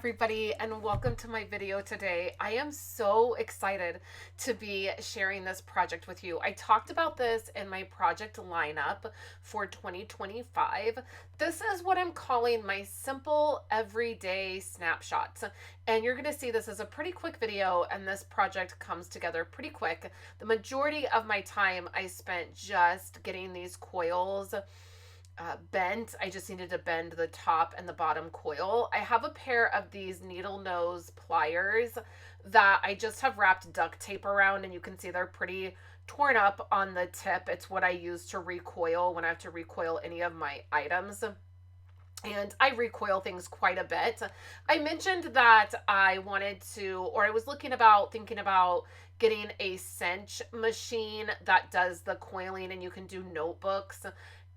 everybody, and welcome to my video today. I am so excited to be sharing this project with you. I talked about this in my project lineup for 2025. This is what I'm calling my Simple Everyday Snapshots. And you're going to see this as a pretty quick video, and this project comes together pretty quick. The majority of my time I spent just getting these coils bent. I just needed to bend the top and the bottom coil. I have a pair of these needle nose pliers that I just have wrapped duct tape around, and you can see they're pretty torn up on the tip. It's what I use to recoil when I have to recoil any of my items. And I recoil things quite a bit. I mentioned that I wanted to, or I was thinking about getting a cinch machine that does the coiling, and you can do notebooks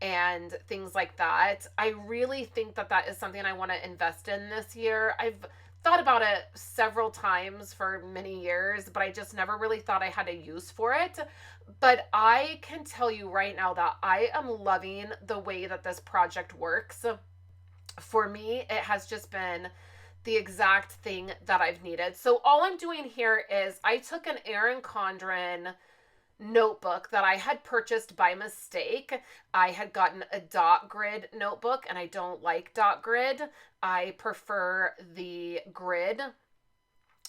and things like that. I really think that that is something I want to invest in this year. I've thought about it several times for many years, but I just never really thought I had a use for it. But I can tell you right now that I am loving the way that this project works. For me, it has just been the exact thing that I've needed. So all I'm doing here is I took an Erin Condren notebook that I had purchased by mistake. I had gotten a dot grid notebook, and I don't like dot grid. I prefer the grid.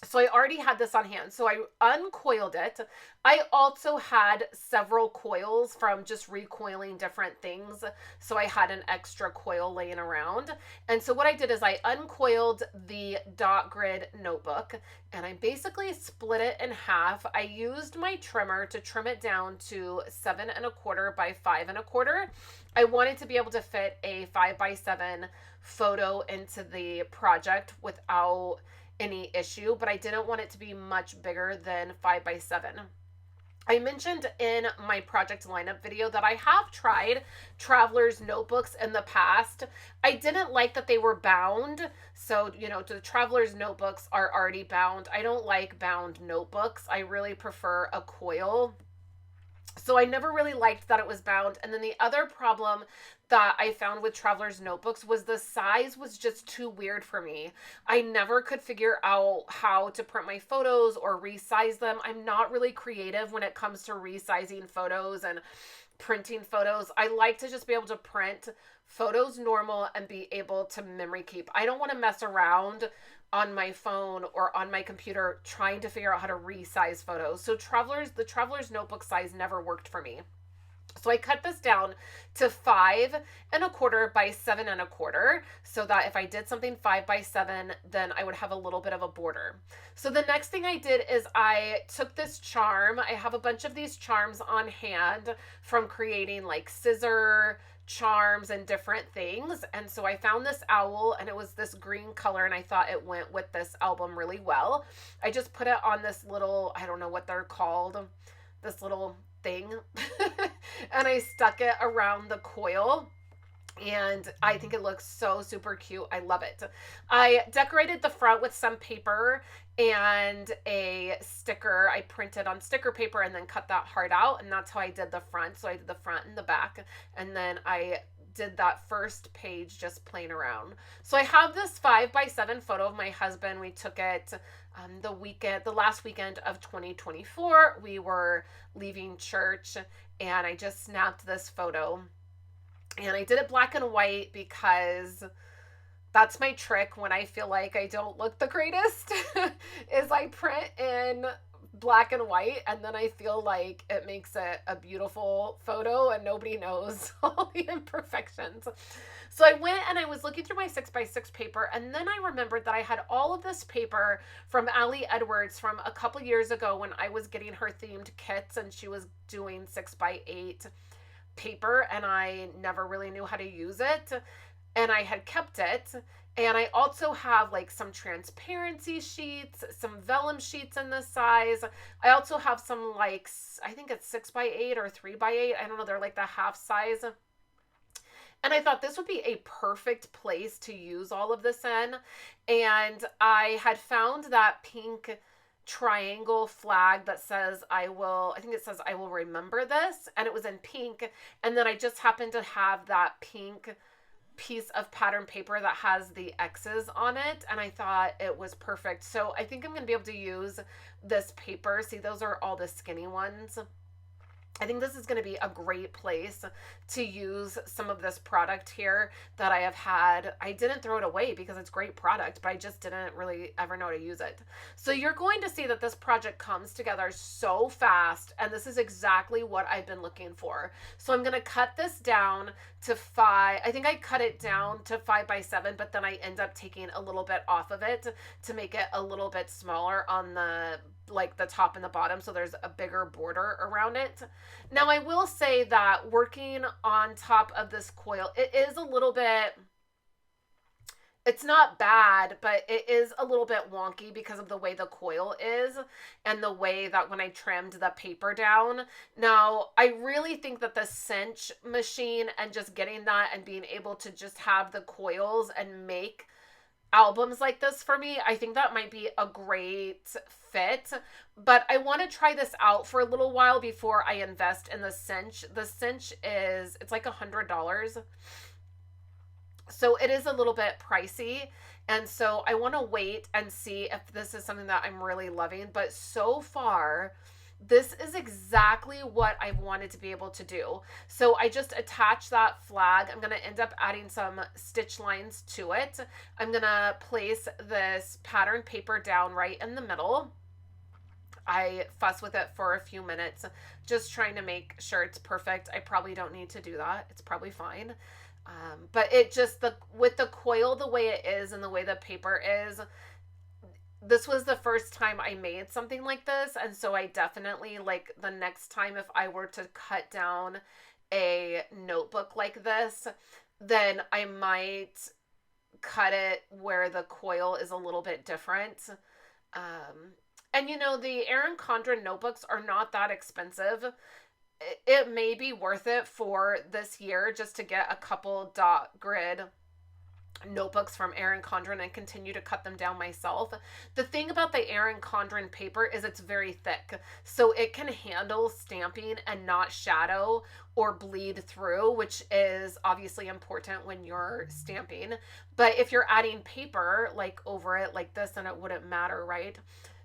So I already had this on hand. So I uncoiled it. I also had several coils from just recoiling different things. So I had an extra coil laying around. And so what I did is I uncoiled the dot grid notebook, and I basically split it in half. I used my trimmer to trim it down to 7¼ by 5¼ I wanted to be able to fit a 5x7 photo into the project without any issue, but I didn't want it to be much bigger than 5x7. I mentioned in my project lineup video that I have tried traveler's notebooks in the past. I didn't like that they were bound. So, the traveler's notebooks are already bound. I don't like bound notebooks. I really prefer a coil. So I never really liked that it was bound. And then the other problem that I found with traveler's notebooks was the size was just too weird for me. I never could figure out how to print my photos or resize them. I'm not really creative when it comes to resizing photos and printing photos. I like to just be able to print photos normal and be able to memory keep. I don't want to mess around on my phone or on my computer trying to figure out how to resize photos. So the traveler's notebook size never worked for me. So I cut this down to 5¼ by 7¼ so that if I did something 5x7, then I would have a little bit of a border. So the next thing I did is I took this charm. I have a bunch of these charms on hand from creating like scissor charms and different things. And so I found this owl, and it was this green color, and I thought it went with this album really well. I just put it on this little, I don't know what they're called, this little thing. And I stuck it around the coil, and I think it looks so super cute. I love it. I decorated the front with some paper and a sticker. I printed on sticker paper and then cut that heart out, and that's how I did the front. So I did the front and the back, and then I did that first page just plain around. So I have this 5x7 photo of my husband. We took it the last weekend of 2024. We were leaving church, and I just snapped this photo, and I did it black and white because that's my trick when I feel like I don't look the greatest is I print in black and white, and then I feel like it makes it a beautiful photo and nobody knows all the imperfections. So I went and I was looking through my 6x6 paper, and then I remembered that I had all of this paper from Allie Edwards from a couple years ago when I was getting her themed kits, and she was doing 6x8 paper, and I never really knew how to use it, and I had kept it. And I also have like some transparency sheets, some vellum sheets in this size. I also have some like, I think it's 6x8 or 3x8. I don't know. They're like the half size. And I thought this would be a perfect place to use all of this in. And I had found that pink triangle flag that says I think it says I will remember this. And it was in pink. And then I just happened to have that pink piece of pattern paper that has the X's on it, and I thought it was perfect. So I think I'm going to be able to use this paper. See, those are all the skinny ones. I think this is going to be a great place to use some of this product here that I have had. I didn't throw it away because it's great product, but I just didn't really ever know how to use it. So you're going to see that this project comes together so fast, and this is exactly what I've been looking for. So I'm going to cut this down to 5. I think I cut it down to 5x7, but then I end up taking a little bit off of it to make it a little bit smaller on the top and the bottom, so there's a bigger border around it. Now I will say that working on top of this coil, it is a little bit, it's not bad, but it is a little bit wonky because of the way the coil is and the way that when I trimmed the paper down. Now, I really think that the cinch machine and just getting that and being able to just have the coils and make albums like this for me, I think that might be a great fit. But I want to try this out for a little while before I invest in the cinch. The cinch it's like $100, so it is a little bit pricey, and so I want to wait and see if this is something that I'm really loving. But so far, this is exactly what I've wanted to be able to do. So I just attach that flag. I'm going to end up adding some stitch lines to it. I'm going to place this pattern paper down right in the middle. I fuss with it for a few minutes, just trying to make sure it's perfect. I probably don't need to do that. It's probably fine. But it just, with the coil the way it is and the way the paper is, this was the first time I made something like this, and so I definitely, like, the next time if I were to cut down a notebook like this, then I might cut it where the coil is a little bit different. And you know, the Erin Condren notebooks are not that expensive. It may be worth it for this year just to get a couple dot grid notebooks from Erin Condren and continue to cut them down myself. The thing about the Erin Condren paper is it's very thick, so it can handle stamping and not shadow or bleed through, which is obviously important when you're stamping. But if you're adding paper like over it like this, then it wouldn't matter, right?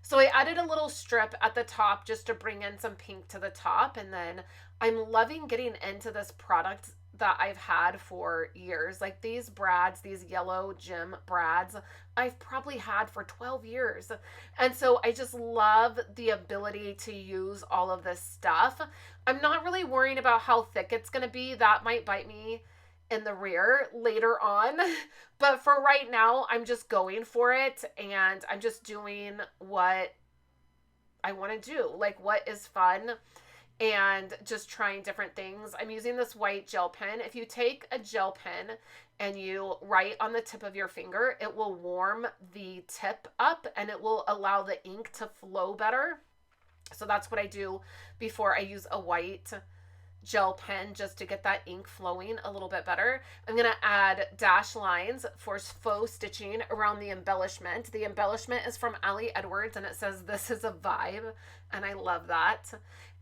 So I added a little strip at the top just to bring in some pink to the top, and then I'm loving getting into this product that I've had for years. Like these brads, these yellow gem brads, I've probably had for 12 years. And so I just love the ability to use all of this stuff. I'm not really worrying about how thick it's going to be. That might bite me in the rear later on. But for right now, I'm just going for it, and I'm just doing what I want to do, like what is fun, and just trying different things. I'm using this white gel pen. If you take a gel pen and you write on the tip of your finger, it will warm the tip up and it will allow the ink to flow better. So that's what I do before I use a white gel pen, just to get that ink flowing a little bit better. I'm going to add dash lines for faux stitching around the embellishment. The embellishment is from Ali Edwards, and it says "This is a vibe," and I love that.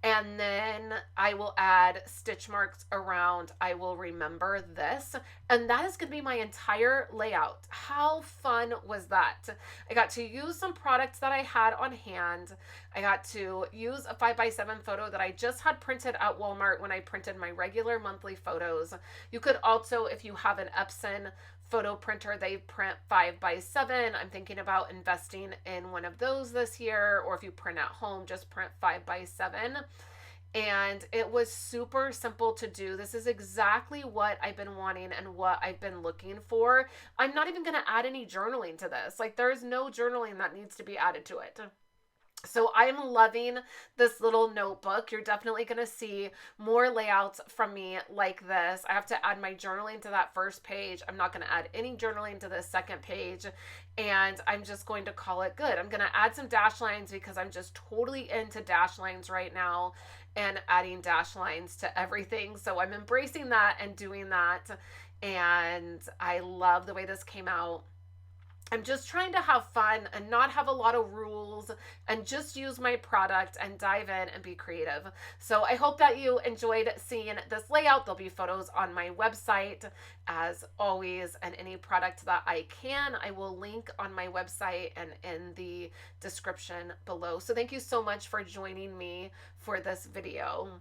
And then I will add stitch marks around "I will remember this," and that is going to be my entire layout. How fun was that? I got to use some products that I had on hand. I got to use a 5x7 photo that I just had printed at Walmart when I printed my regular monthly photos. You could also, if you have an Epson photo printer, they print 5x7. I'm thinking about investing in one of those this year, or if you print at home, just print 5x7. And it was super simple to do. This is exactly what I've been wanting and what I've been looking for. I'm not even going to add any journaling to this. Like, there's no journaling that needs to be added to it. So I'm loving this little notebook. You're definitely going to see more layouts from me like this. I have to add my journaling to that first page. I'm not going to add any journaling to the second page, and I'm just going to call it good. I'm going to add some dash lines because I'm just totally into dash lines right now and adding dash lines to everything. So I'm embracing that and doing that, and I love the way this came out. I'm just trying to have fun and not have a lot of rules and just use my product and dive in and be creative. So I hope that you enjoyed seeing this layout. There'll be photos on my website as always, and any product that I can, I will link on my website and in the description below. So thank you so much for joining me for this video.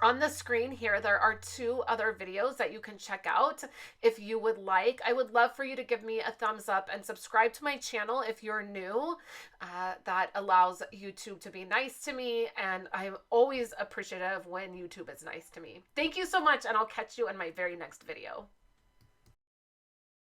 On the screen here, there are 2 other videos that you can check out if you would like. I would love for you to give me a thumbs up and subscribe to my channel if you're new. That allows YouTube to be nice to me, and I'm always appreciative when YouTube is nice to me. Thank you so much, and I'll catch you in my very next video.